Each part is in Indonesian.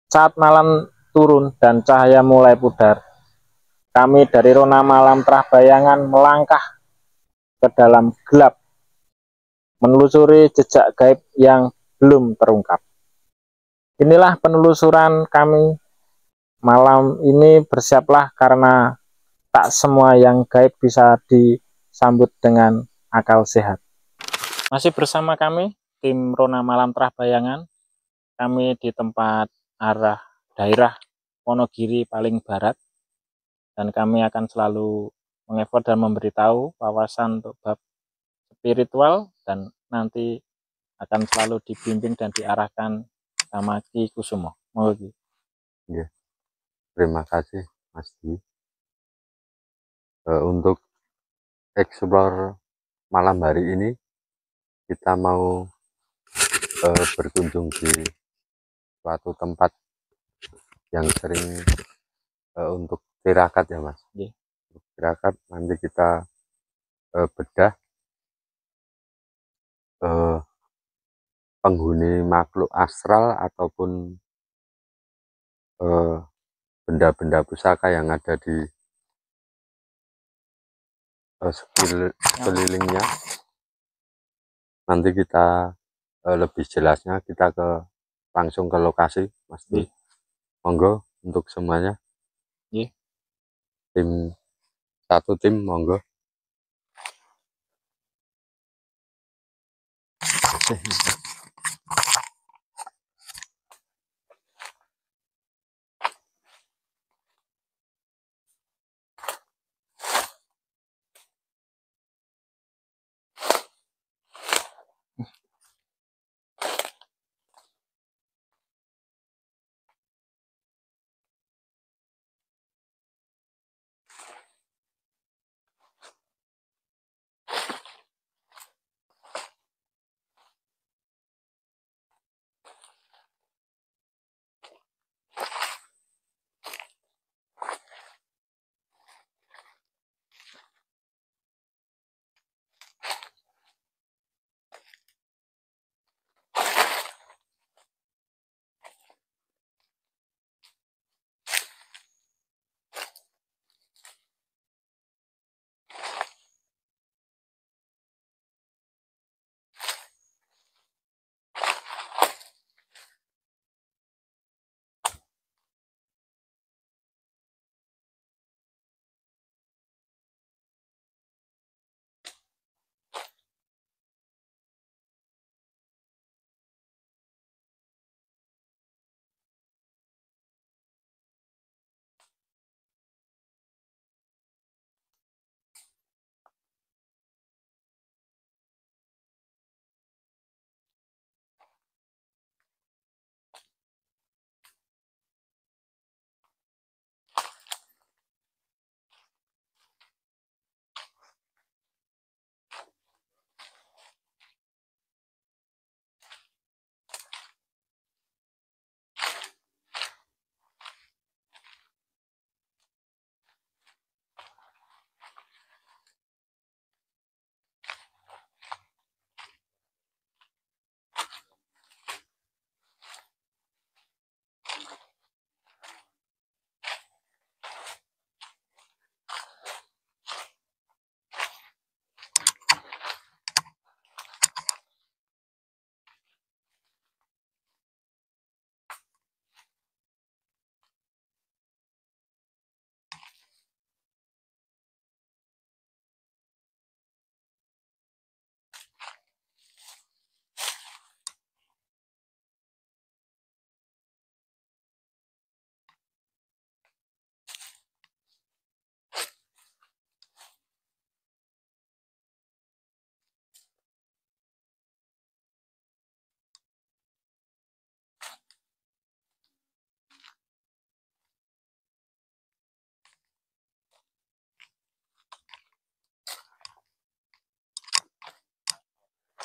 Saat malam turun dan cahaya mulai pudar, kami dari Rona Malam Trahbayangan melangkah ke dalam gelap, menelusuri jejak gaib yang belum terungkap. Inilah penelusuran kami malam ini. Bersiaplah karena tak semua yang gaib bisa disambut dengan akal sehat. Masih bersama kami, tim Rona Malam Trahbayangan. Kami di tempat arah daerah Wonogiri paling barat, dan kami akan selalu mengevot dan memberitahu wawasan untuk bab spiritual, dan nanti akan selalu dibimbing dan diarahkan sama Ki Kusumo. Monggo Ki. Ya, terima kasih Mas Di. Untuk explore malam hari ini kita mau berkunjung di suatu tempat yang sering untuk tirakat ya Mas. Yeah. Untuk tirakat nanti kita bedah penghuni makhluk astral ataupun benda-benda pusaka yang ada di sekelilingnya. Nanti kita lebih jelasnya kita langsung ke lokasi Mas Di. Monggo untuk semuanya. Tim satu tim monggo.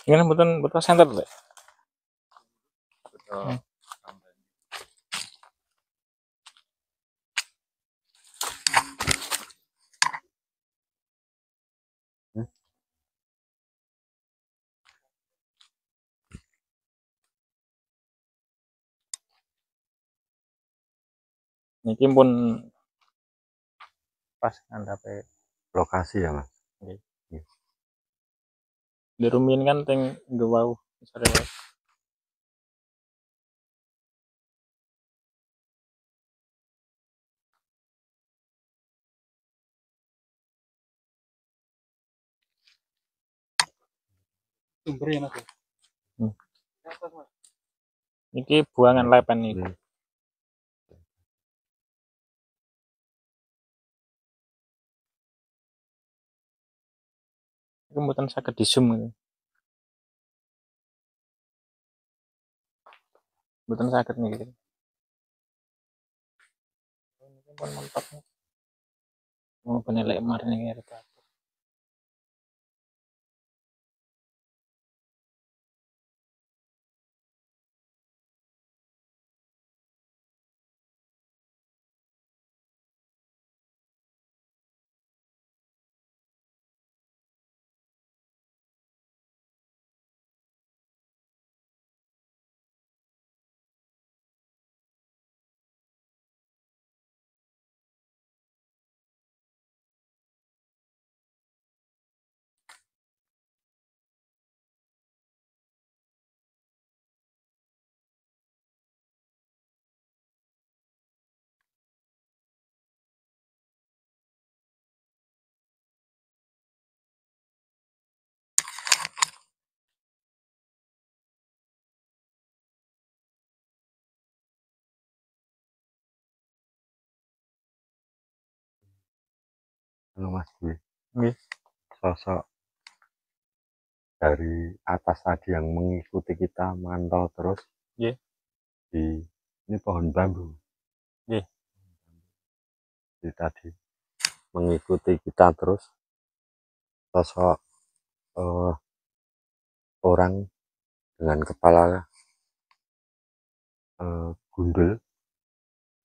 Ini betul center deh. Niki pun pas ngandhape lokasi ya Mas. nggih. Nggih. Di rumiyin kan teng ngewau sore wae. Sumber ya Mas. Niki buangan lepen nih. Ini Iku mboten saged di zoom gitu. Mboten saged niki. Niki pun mentok. Mau penelek mar niki reta. anu Mas Dwi, Nggih. sosok dari atas tadi yang mengikuti kita mantau terus Nggih. di ini pohon bambu. Nggih. Di tadi mengikuti kita terus sosok orang dengan kepala gundul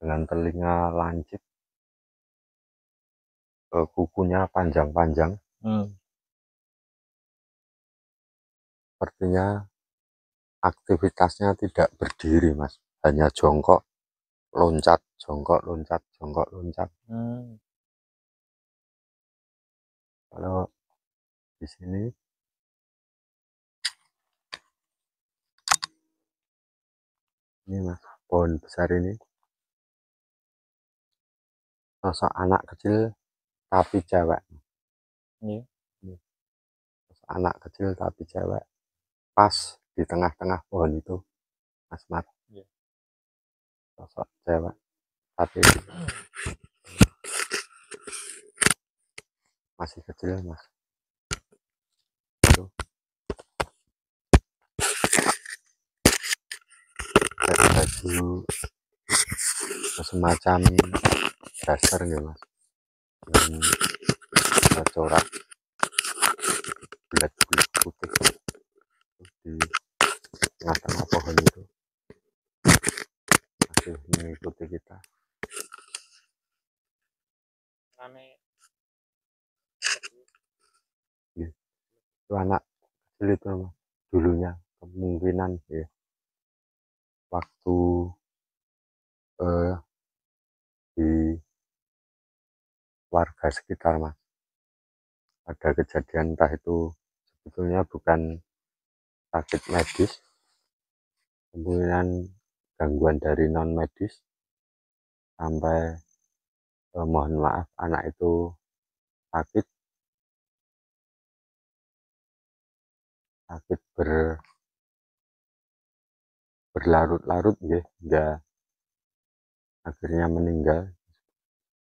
dengan telinga lancip, kukunya panjang-panjang, sepertinya aktivitasnya tidak berdiri Mas, hanya jongkok loncat jongkok loncat jongkok loncat. Kalau di sini ini Mas, pohon besar ini sosok anak kecil tapi cewek. Nggih. Sosok anak kecil tapi cewek pas di tengah-tengah pohon itu Mas Mat. Nggih. Sosok cewek tapi masih kecil Mas. Itu baju semacam daster ya Mas, dengan corak bulat-bulat putih di tengah-tengah pohon itu masih mengikuti kita. Itu anak kecil itu Mas, dulunya kemungkinan ya waktu di warga sekitar Mas ada kejadian, entah itu sebetulnya bukan sakit medis, kemungkinan gangguan dari non medis, sampai mohon maaf anak itu sakit berlarut-larut ya, hingga akhirnya meninggal.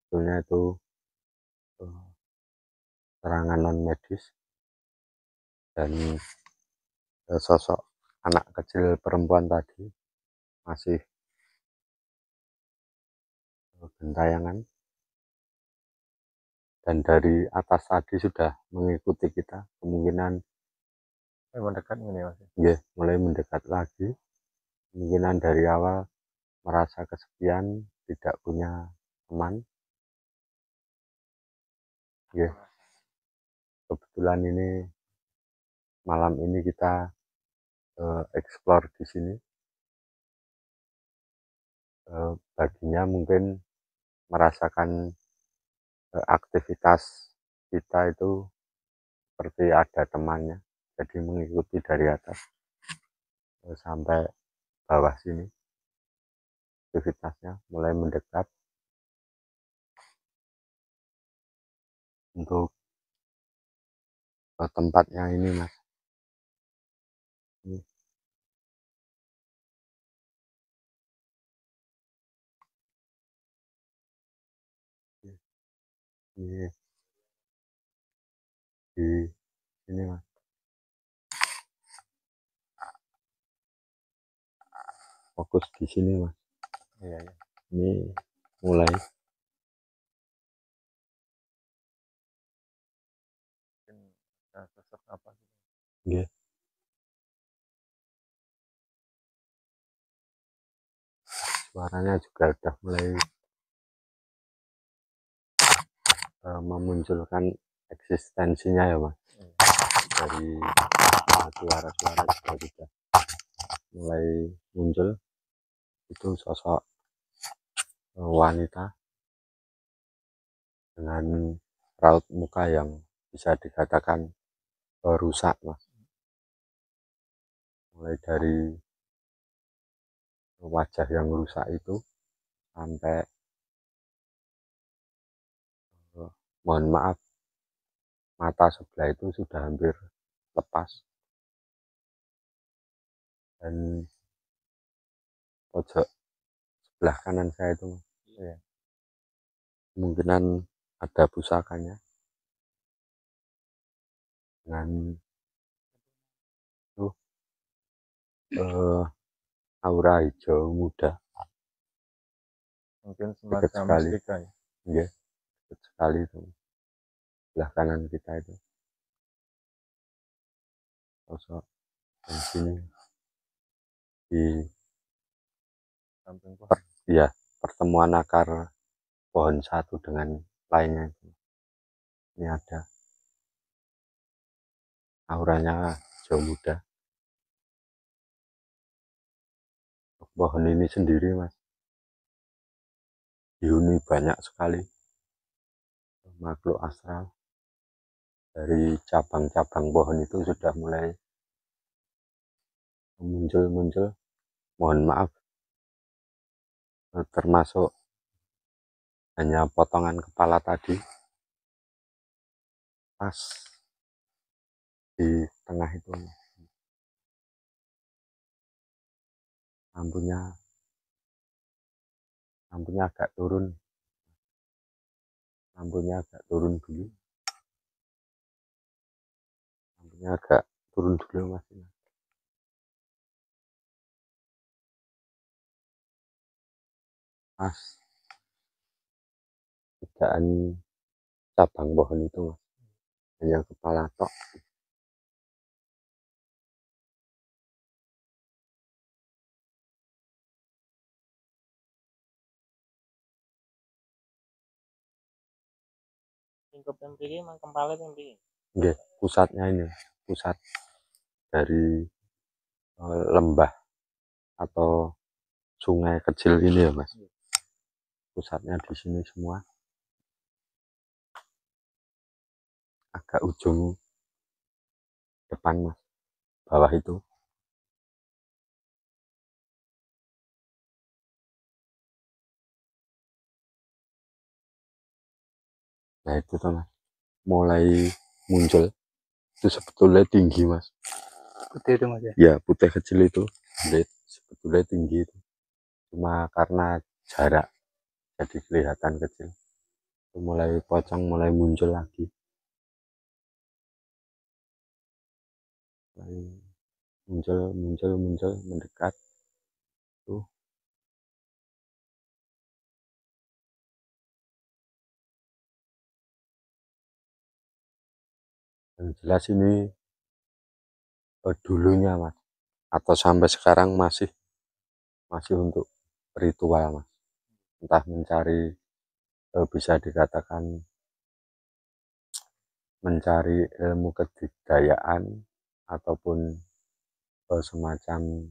Sebetulnya itu serangan non medis, dan sosok anak kecil perempuan tadi masih gentayangan, dan dari atas tadi sudah mengikuti kita, kemungkinan Mendekat ini Mas. ya, mulai mendekat lagi, kemungkinan dari awal merasa kesepian, tidak punya teman ya. Kebetulan ini malam ini kita explore di sini, baginya mungkin merasakan aktivitas kita itu seperti ada temannya, jadi mengikuti dari atas sampai bawah sini. Aktivitasnya mulai mendekat untuk tempatnya ini, Mas. Ini, ini di sini, Mas. Fokus di sini, Mas. Iya, iya. Ini mulai sosok apa? Iya. Suaranya juga udah mulai memunculkan eksistensinya ya, Mas. Dari suara-suara juga sudah mulai muncul. Itu sosok wanita dengan raut muka yang bisa dikatakan rusak, Mas. Mulai dari wajah yang rusak itu sampai mohon maaf, mata sebelah itu sudah hampir lepas, dan pojok sebelah kanan saya itu ya, kemungkinan ada pusakanya dengan aura hijau muda, Mungkin dekat semacam sekali mustika ya. ya, dekat sekali itu sebelah kanan kita itu sosok. Dan sini di Samping pohon. ya, pertemuan akar pohon satu dengan lainnya itu. Ini ada auranya hijau muda. Pohon ini sendiri, Mas, dihuni banyak sekali makhluk astral. Dari cabang-cabang pohon itu sudah mulai muncul-muncul. Mohon maaf, termasuk hanya potongan kepala tadi, pas di tengah itu. Lampunya agak turun, lampunya agak turun dulu, lampunya agak turun dulu, Mas. Pas tidaan cabang pohon itu, Mas, hanya kepala tok. Lingkup yang mriki mang kempale yang mriki. Nggih, pusatnya ini, pusat dari lembah atau sungai kecil ini ya, Mas. Pusatnya di sini semua. Agak ujung depan, Mas, bawah itu. Nah itu tuh, Mas, mulai muncul. Itu sebetulnya tinggi, Mas. Putih itu, Mas ya. Ya, putih kecil itu sebetulnya tinggi itu. Cuma karena jarak jadi kelihatan kecil. Itu mulai pocong, mulai muncul lagi. Mulai muncul mendekat. Tuh. Yang jelas ini dulunya, Mas, atau sampai sekarang masih untuk ritual, Mas. Entah mencari, bisa dikatakan mencari ilmu kedikdayaan ataupun semacam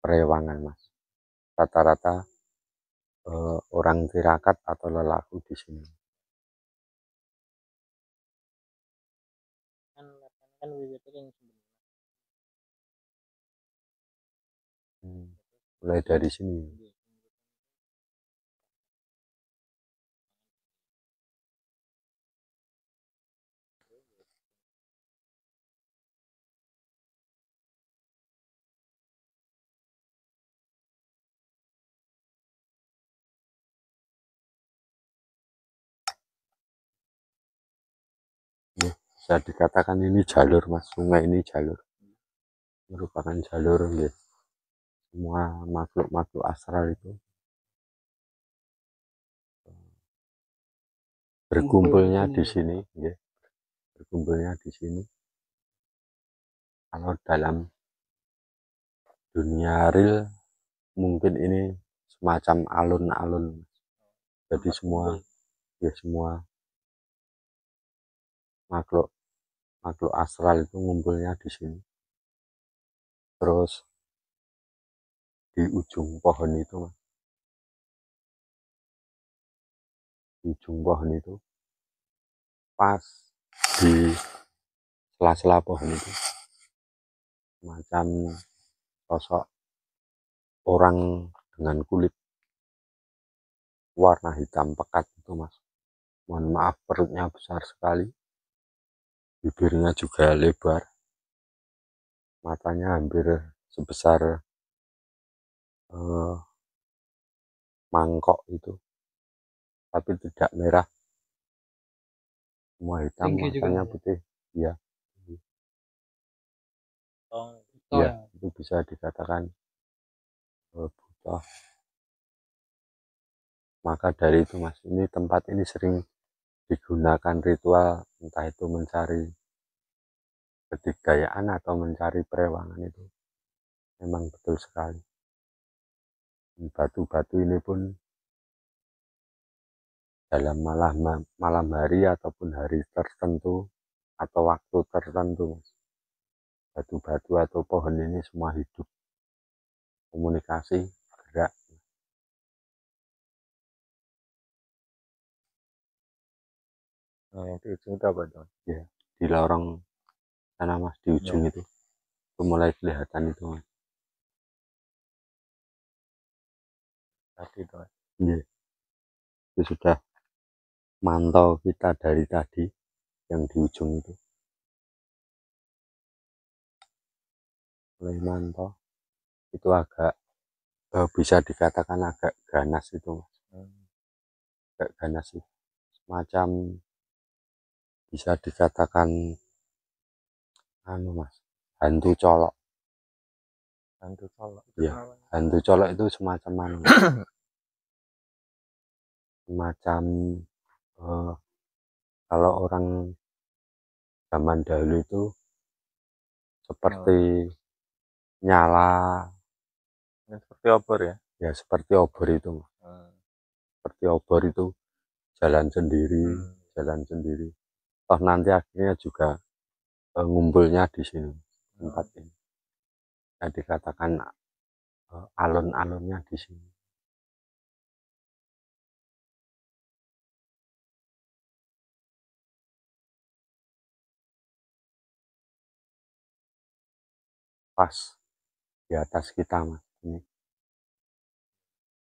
perewangan, Mas. Rata-rata orang tirakat atau lelaku di sini. Kan wiwitnya yang Mulai dari sini. Bisa dikatakan ini jalur mas, sungai ini jalur, merupakan jalur ya. Semua makhluk-makhluk astral itu berkumpulnya di sini ya. Berkumpulnya di sini. Kalau dalam dunia real mungkin ini semacam alun-alun, jadi semua ya, semua makhluk astral itu ngumpulnya di sini. Terus di ujung pohon itu mas, di ujung pohon itu pas di sela-sela pohon itu macam sosok orang dengan kulit warna hitam pekat itu mas. Mohon maaf perutnya besar sekali, bibirnya juga lebar, matanya hampir sebesar mangkok itu, tapi tidak merah, semua hitam, matanya putih. Ya, ya itu bisa dikatakan buta. Maka dari itu mas, ini tempat ini sering digunakan ritual, entah itu mencari kedikdayaan atau mencari perewangan, itu memang betul sekali. Batu-batu ini pun dalam malam hari ataupun hari tertentu atau waktu tertentu, batu-batu atau pohon ini semua hidup, komunikasi, gerak. di ujung itu apa dong? Ya, di lorong sana mas, di ujung itu mulai kelihatan itu mas. Tadi dong. Ya, itu sudah mantau kita dari tadi yang di ujung itu, mulai mantau itu agak bisa dikatakan agak ganas itu mas. Agak ganas itu semacam bisa dikatakan anu mas, hantu colok. Hantu colok. Ya, hantu colok itu semacam anu, semacam kalau orang zaman dahulu itu seperti nyala, seperti obor ya. ya seperti obor itu, seperti obor itu jalan sendiri, jalan sendiri. Toh nanti akhirnya juga ngumpulnya di sini, tempat ini. Yang dikatakan alun-alunnya di sini. Pas di atas kita mas, ini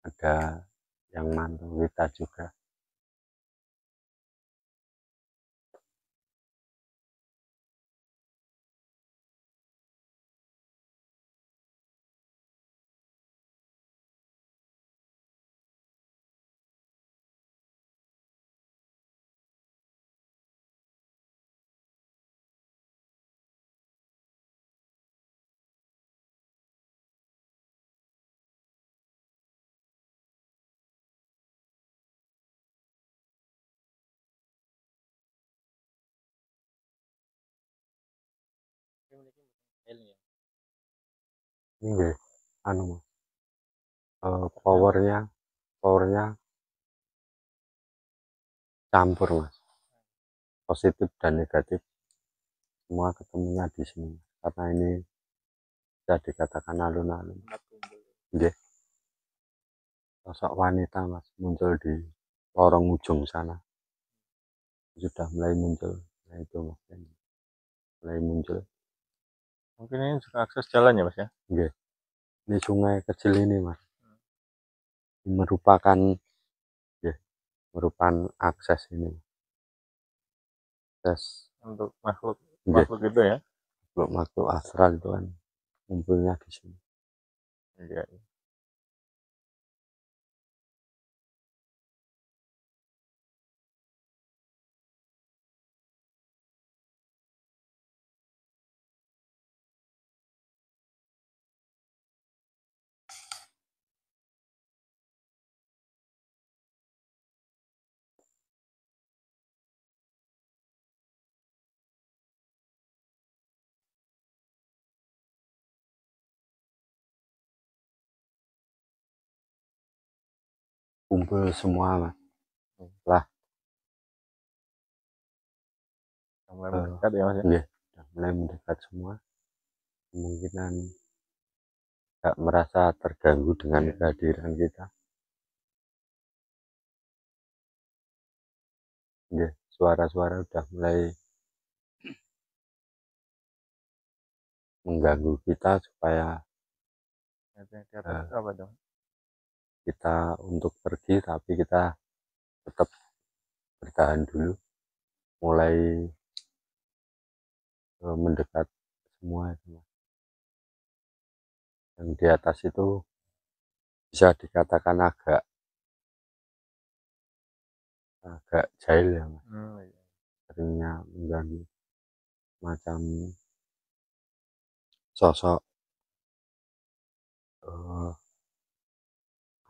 ada yang mantau kita juga. Ini anu mas, powernya campur mas, positif dan negatif semua ketemunya di sini, karena ini bisa dikatakan alun-alun. sosok wanita mas muncul di lorong ujung sana, sudah mulai muncul. Nah itu mas, mulai muncul. Mungkin ini juga akses jalan ya mas ya. Oke. Ini sungai kecil ini mas, merupakan ya, merupakan akses ini, akses Untuk makhluk ya, itu ya. makhluk astral itu kan kumpulnya di sini. Iya. Kumpul semua mas. Lah Mulai mendekat ya mas ya. ya, sudah mulai mendekat semua. Kemungkinan tidak merasa terganggu dengan kehadiran kita. Ya, suara-suara sudah mulai mengganggu kita supaya Di atas apa dong? kita untuk pergi, tapi kita tetap bertahan dulu. Mulai mendekat semua. Yang di atas itu bisa dikatakan agak jahil ya mas. Iya. Seringnya mengganggu macam sosok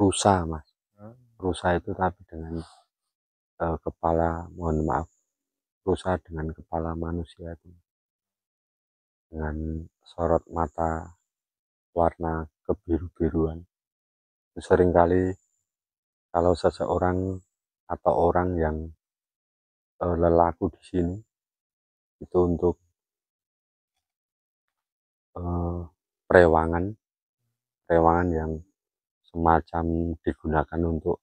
rusa mas. Rusa itu tapi dengan kepala, mohon maaf, rusa dengan kepala manusia itu, dengan sorot mata warna kebiru-biruan. Seringkali kalau seseorang atau orang yang lelaku di sini itu untuk perewangan yang semacam digunakan untuk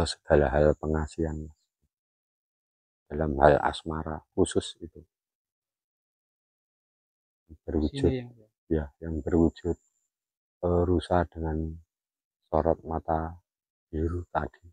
segala hal pengasihan dalam hal asmara khusus itu berwujud ya, yang berwujud rusa dengan sorot mata biru tadi.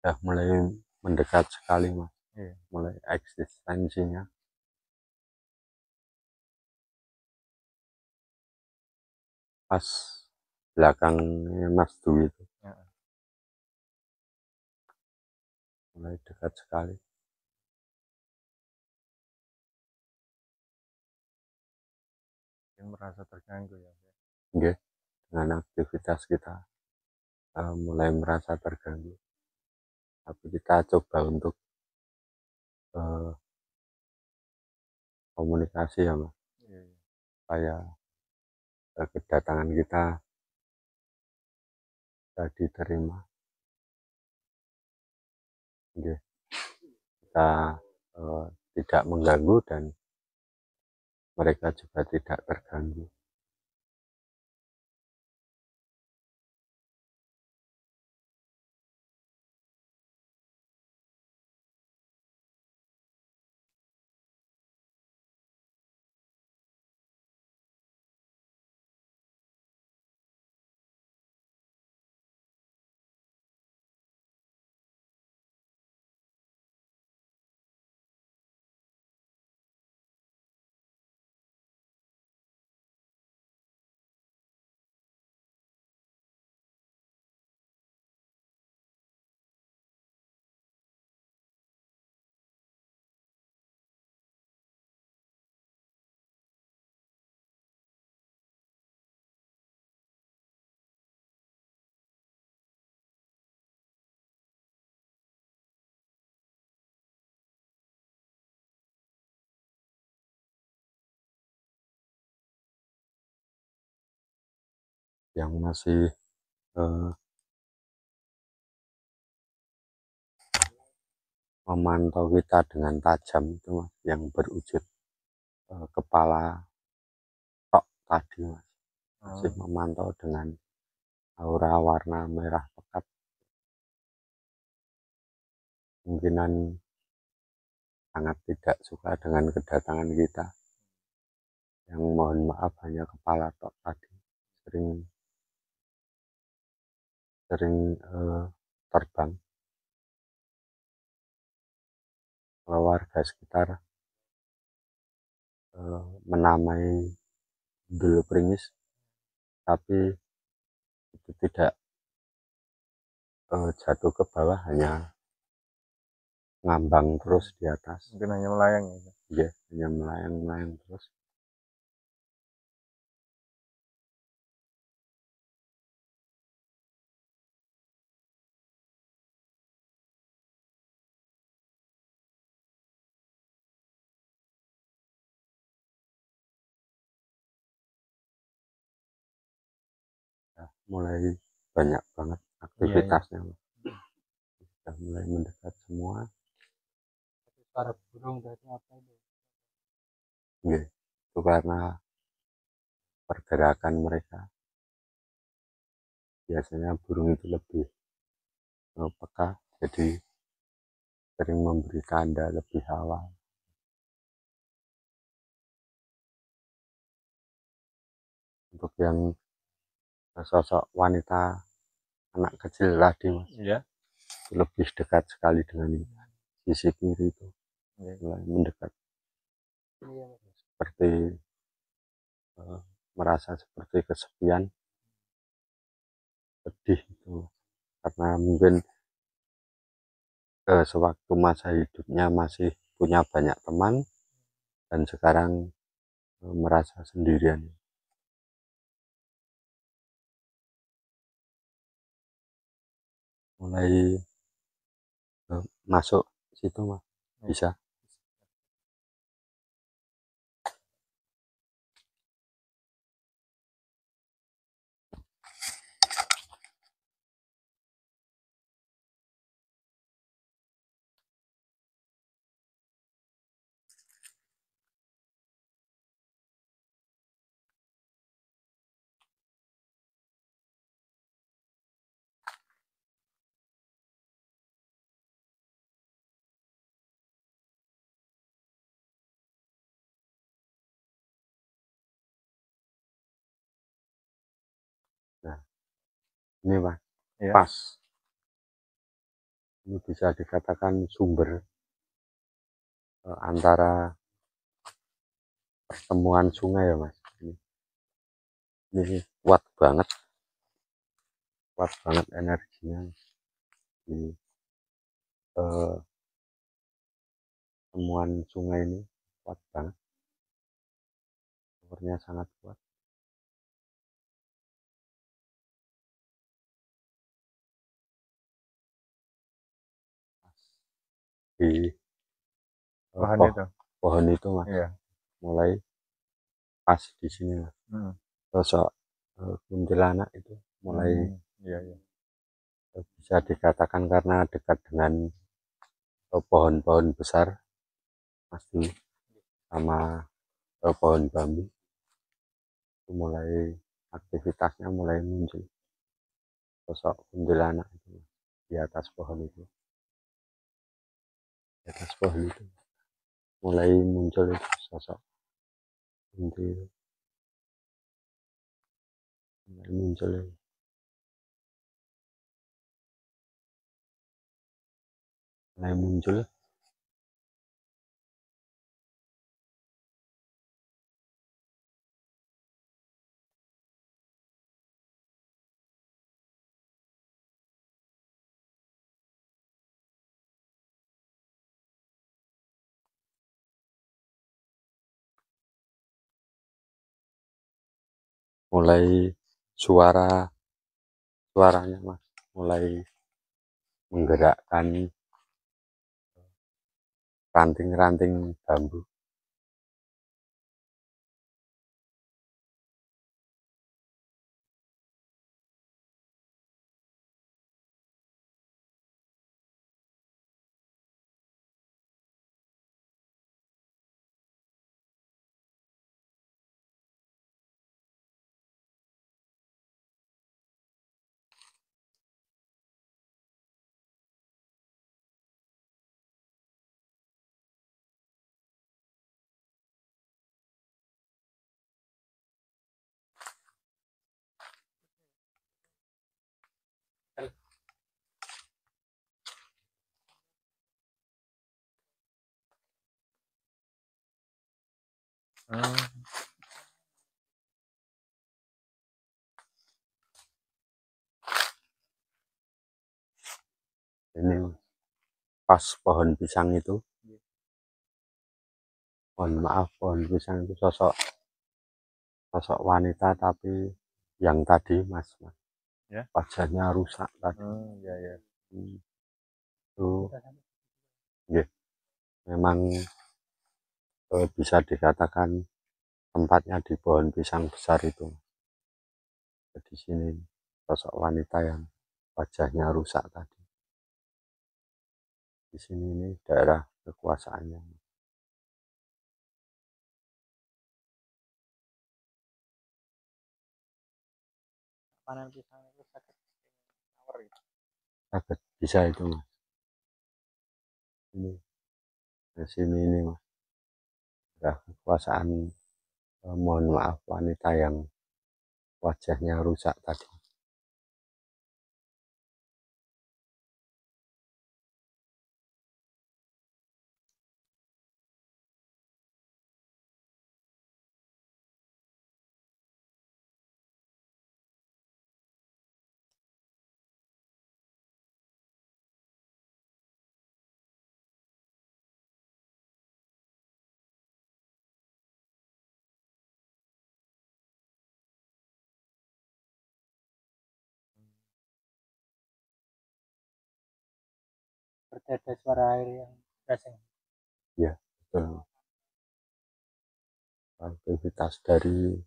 Sudah mulai mendekat sekali mas, mulai eksistensinya. Pas belakangnya Mas Dwi itu mulai dekat sekali. Merasa terganggu ya. Oke, dengan aktivitas kita mulai merasa terganggu. Tapi kita coba untuk komunikasi ya mas, supaya kedatangan kita bisa diterima. Oke. Kita tidak mengganggu dan mereka juga tidak terganggu. yang masih memantau kita dengan tajam itu Mas, yang berwujud kepala tok tadi Mas, masih memantau dengan aura warna merah pekat. Kemungkinan sangat tidak suka dengan kedatangan kita, yang mohon maaf hanya kepala tok tadi sering terbang. Kalau warga sekitar menamai Gundul Pringis, tapi itu tidak jatuh ke bawah, hanya ngambang terus di atas. Mungkin hanya melayang ya. Iya, hanya melayang-melayang terus. Ya, mulai banyak banget aktivitasnya. Iya. Sudah mulai mendekat semua. Para burung dari apa itu? Iya, itu karena pergerakan mereka. Biasanya burung itu lebih peka, jadi sering memberi tanda lebih awal. Untuk yang sosok wanita anak kecil tadi Mas, ya, itu lebih dekat sekali dengan sisi kiri itu, mulai mendekat, seperti merasa seperti kesepian, sedih itu, karena mungkin sewaktu masa hidupnya masih punya banyak teman, dan sekarang merasa sendirian. Mulai masuk situ Mas, bisa. Nah, ini Mas, ya. Pas. Ini bisa dikatakan sumber antara pertemuan sungai ya Mas. Ini kuat banget energinya. Di temuan sungai ini kuat banget, sumbernya sangat kuat. Di pohon itu Mas, ya. Mulai pas di sini Mas, sosok kuntilanak itu mulai bisa dikatakan karena dekat dengan pohon-pohon besar masih sama pohon bambu, itu mulai aktivitasnya mulai muncul, sosok kuntilanak itu di atas pohon itu. Di atas pohon itu mulai muncul itu sosok kuntilanak, mulai muncul itu. Mulai muncul. Mulai suaranya Mas, mulai menggerakkan ranting-ranting bambu. Ini pas pohon pisang itu, mohon maaf, pohon pisang itu sosok wanita, tapi yang tadi mas Ya? wajahnya rusak tadi. Ya, ya. Itu ya, memang bisa dikatakan tempatnya di pohon pisang besar itu. Di sini sosok wanita yang wajahnya rusak tadi. Di sini ini daerah kekuasaannya. Panen pisang itu sakit gitu. Sakit bisa itu mas. Ini di sini ini mas. Daerah kekuasaan, mohon maaf, wanita yang wajahnya rusak tadi. Berarti ada suara air yang deras. Ya, betul. Aktivitas dari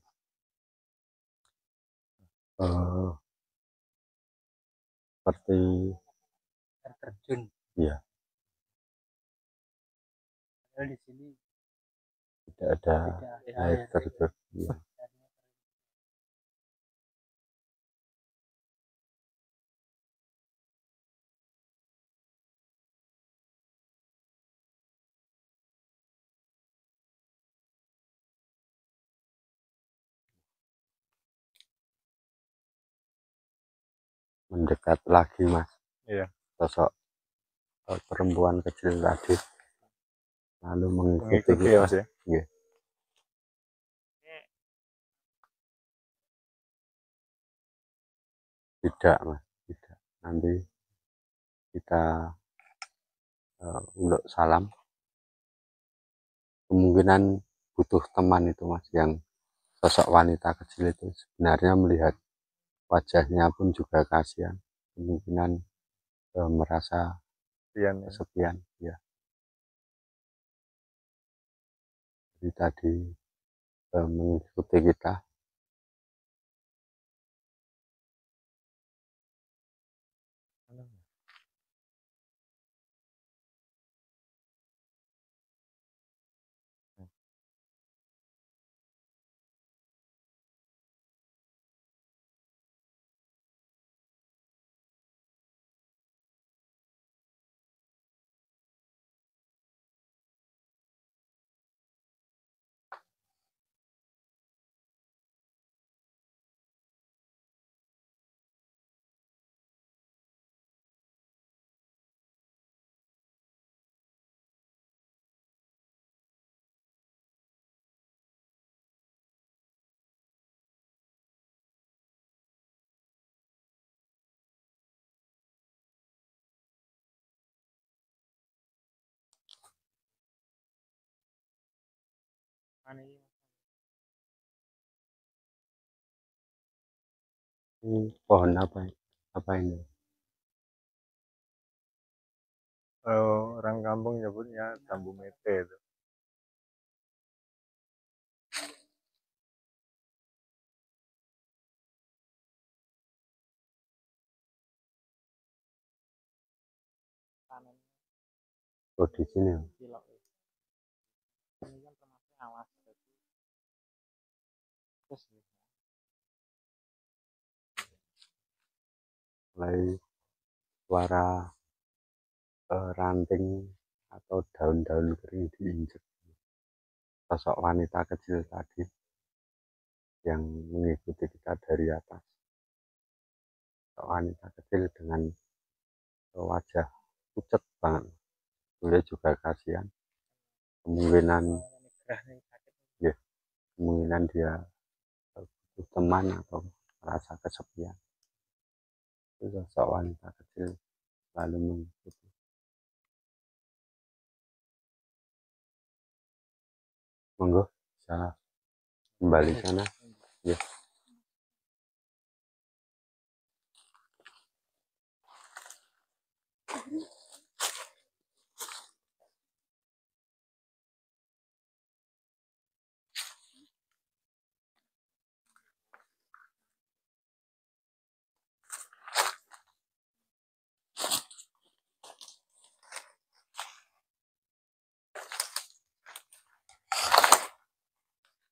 seperti Air terjun. ya, Padahal di sini tidak ada air terjun. Ya. Mendekat lagi mas. Iya. Sosok perempuan kecil tadi lalu mengikuti Mengikuti kita. ya mas ya. Ya. Tidak mas, tidak. Nanti kita untuk salam. Kemungkinan butuh teman itu mas, yang sosok wanita kecil itu sebenarnya melihat wajahnya pun juga kasihan. Kemungkinan merasa kesepian ya. Jadi tadi mengikuti kita. Ini pohon apa? Apa ini? Orang kampung nyebutnya jambu mete itu. Panen Oh di sini. cilok. Ini kan termasuk awas. Terus Mulai suara ranting atau daun-daun kering diinjek. Sosok wanita kecil tadi yang mengikuti kita dari atas. Sosok wanita kecil dengan wajah pucat banget. Beliau juga kasihan. Kemungkinan gerah nih sakit. ya, kemungkinan dia butuh teman atau merasa kesepian. Itu sosok wanita kecil selalu mengikuti. Monggo bisa kembali sana ya.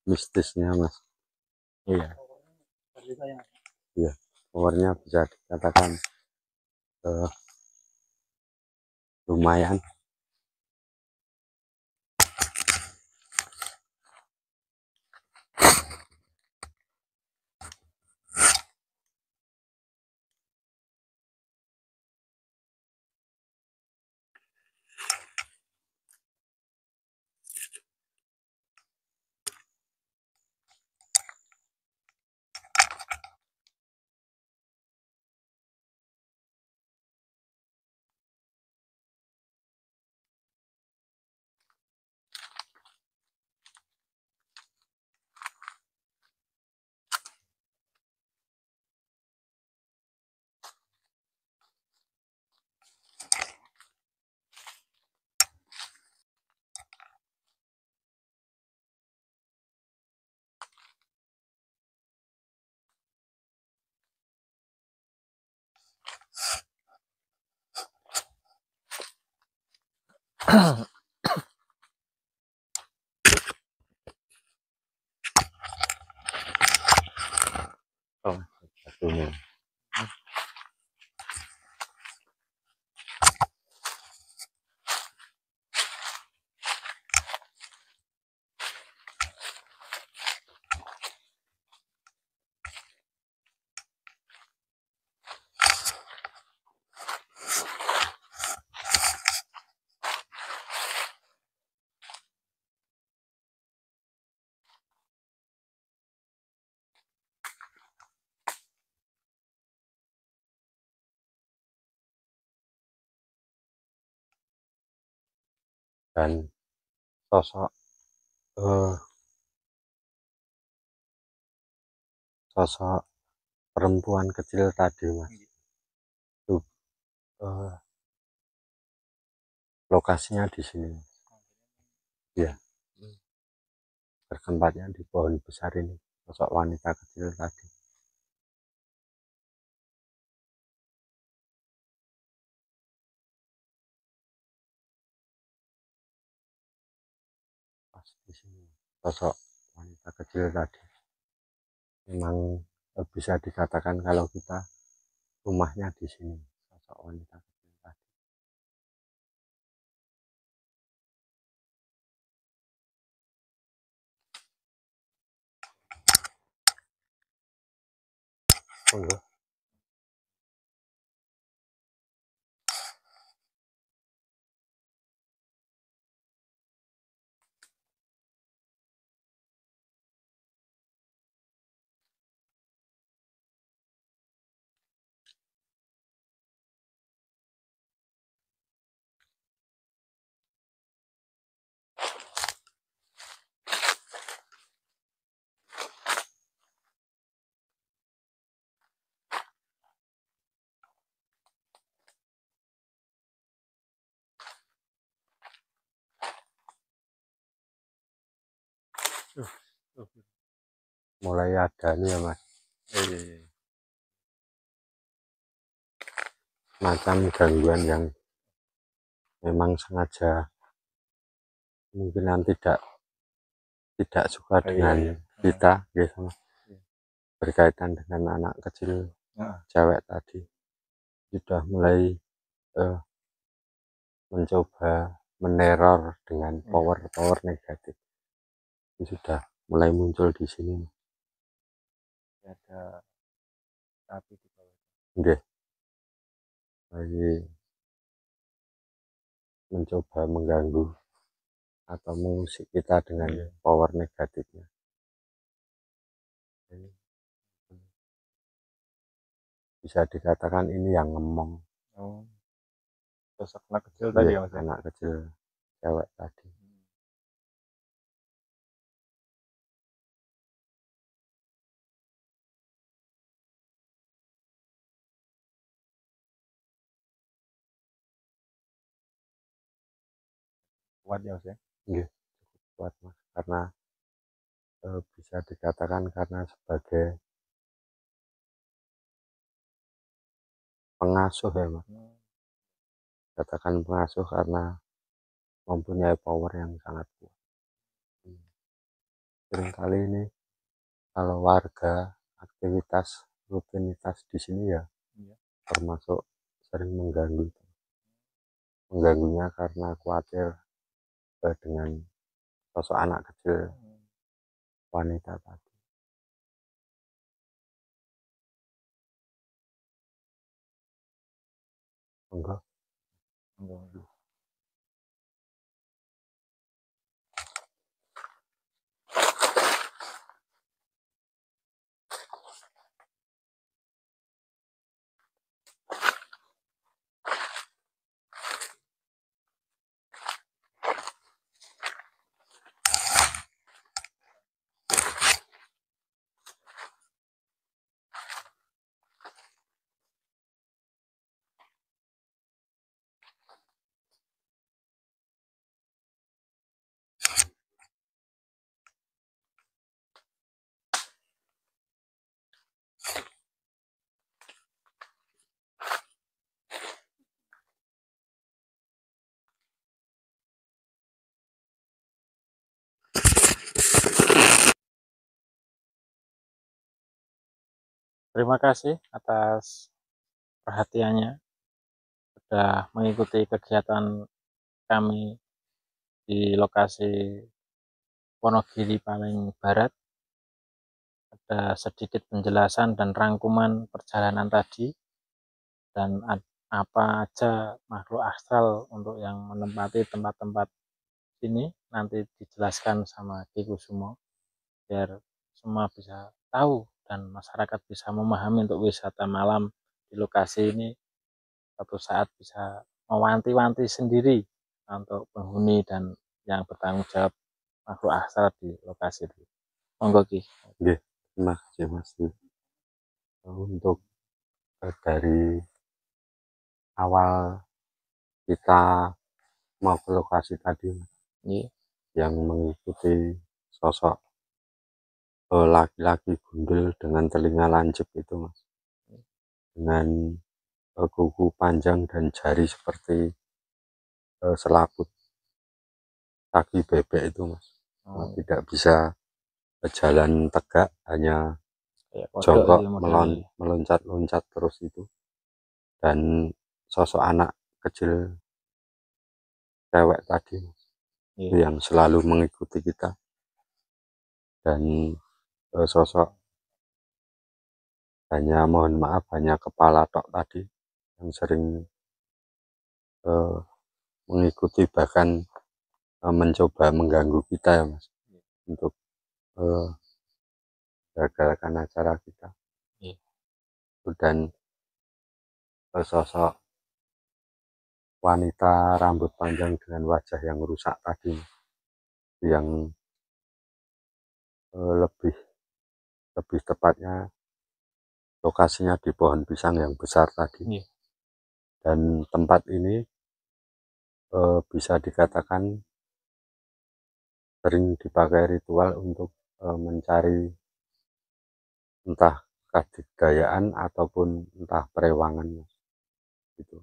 Mistisnya mas, Iya. iya, powernya bisa dikatakan lumayan. Oh, satunya. Dan sosok eh, sosok perempuan kecil tadi mas, itu eh, lokasinya di sini ya, bertempatnya di pohon besar ini, sosok wanita kecil tadi. Pas di sini sosok wanita kecil tadi memang bisa dikatakan kalau kita rumahnya di sini, sosok wanita kecil tadi. Monggo. Mulai ada nih ya mas, macam gangguan yang memang sengaja kemungkinan tidak suka dengan kita gitu, berkaitan dengan anak kecil cewek tadi, sudah mulai eh, mencoba meneror dengan power negatif. Itu sudah mulai muncul di sini. Ada api di bawah. Oke. Lagi mencoba mengganggu atau mengusik kita dengan power negatifnya. Bisa dikatakan ini yang ngemong. Sosok anak kecil tadi ya, Mas? Anak kecil cewek tadi. Kuat ya, Mas? Iya, cukup kuat, Mas, karena bisa dikatakan karena sebagai pengasuh ya, Mas. Katakan pengasuh karena mempunyai power yang sangat kuat. Seringkali ini kalau warga aktivitas rutinitas di sini ya, termasuk sering mengganggunya karena khawatir dengan sosok anak kecil wanita tadi. Enggak. Terima kasih atas perhatiannya, sudah mengikuti kegiatan kami di lokasi Wonogiri paling barat. Ada sedikit penjelasan dan rangkuman perjalanan tadi, dan apa aja makhluk astral untuk yang menempati tempat-tempat ini nanti dijelaskan sama Ki Kusumo, biar semua bisa tahu dan masyarakat bisa memahami untuk wisata malam di lokasi ini suatu saat bisa mewanti-wanti sendiri untuk penghuni dan yang bertanggung jawab makhluk astral di lokasi itu. Monggo Ki. Oke, terima kasih Mas. Untuk dari awal kita mau ke lokasi tadi, yang mengikuti sosok laki-laki gundul dengan telinga lancip itu, Mas, dengan kuku panjang dan jari seperti selaput kaki bebek itu, Mas. Tidak bisa jalan tegak, hanya jongkok meloncat-loncat terus itu. Dan sosok anak kecil cewek tadi yang selalu mengikuti kita, dan sosok hanya, mohon maaf, hanya kepala tok tadi yang sering mengikuti, bahkan mencoba mengganggu kita ya Mas, untuk gagalkan acara kita. Dan sosok wanita rambut panjang dengan wajah yang rusak tadi, yang lebih tepatnya lokasinya di pohon pisang yang besar tadi. Dan tempat ini bisa dikatakan sering dipakai ritual untuk mencari entah kadidayaan ataupun entah perewangan, gitu,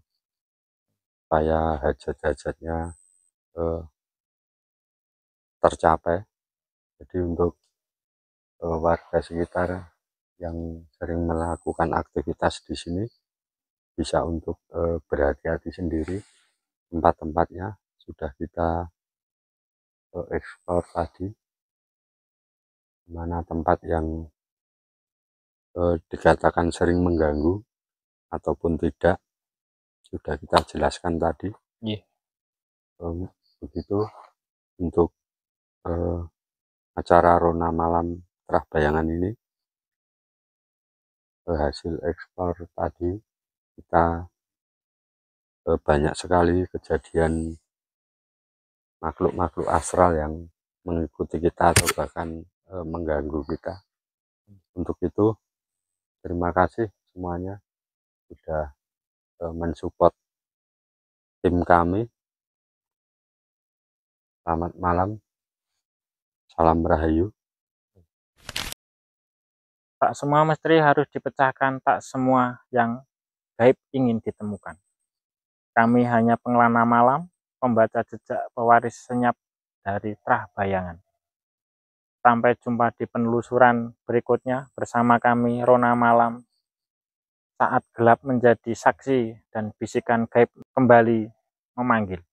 supaya hajat-hajatnya tercapai. Jadi untuk warga sekitar yang sering melakukan aktivitas di sini bisa untuk berhati-hati sendiri. Tempat-tempatnya sudah kita eksplor tadi, mana tempat yang dikatakan sering mengganggu ataupun tidak sudah kita jelaskan tadi. Begitu untuk acara Rona Malam Terah Bayangan ini. hasil eksplor tadi kita banyak sekali kejadian makhluk-makhluk astral yang mengikuti kita atau bahkan mengganggu kita. Untuk itu terima kasih semuanya sudah mensupport tim kami. Selamat malam, salam rahayu. Tak semua misteri harus dipecahkan, tak semua yang gaib ingin ditemukan. Kami hanya pengelana malam, pembaca jejak pewaris senyap dari Trah Bayangan. Sampai jumpa di penelusuran berikutnya bersama kami, Rona Malam. Saat gelap menjadi saksi dan bisikan gaib kembali memanggil.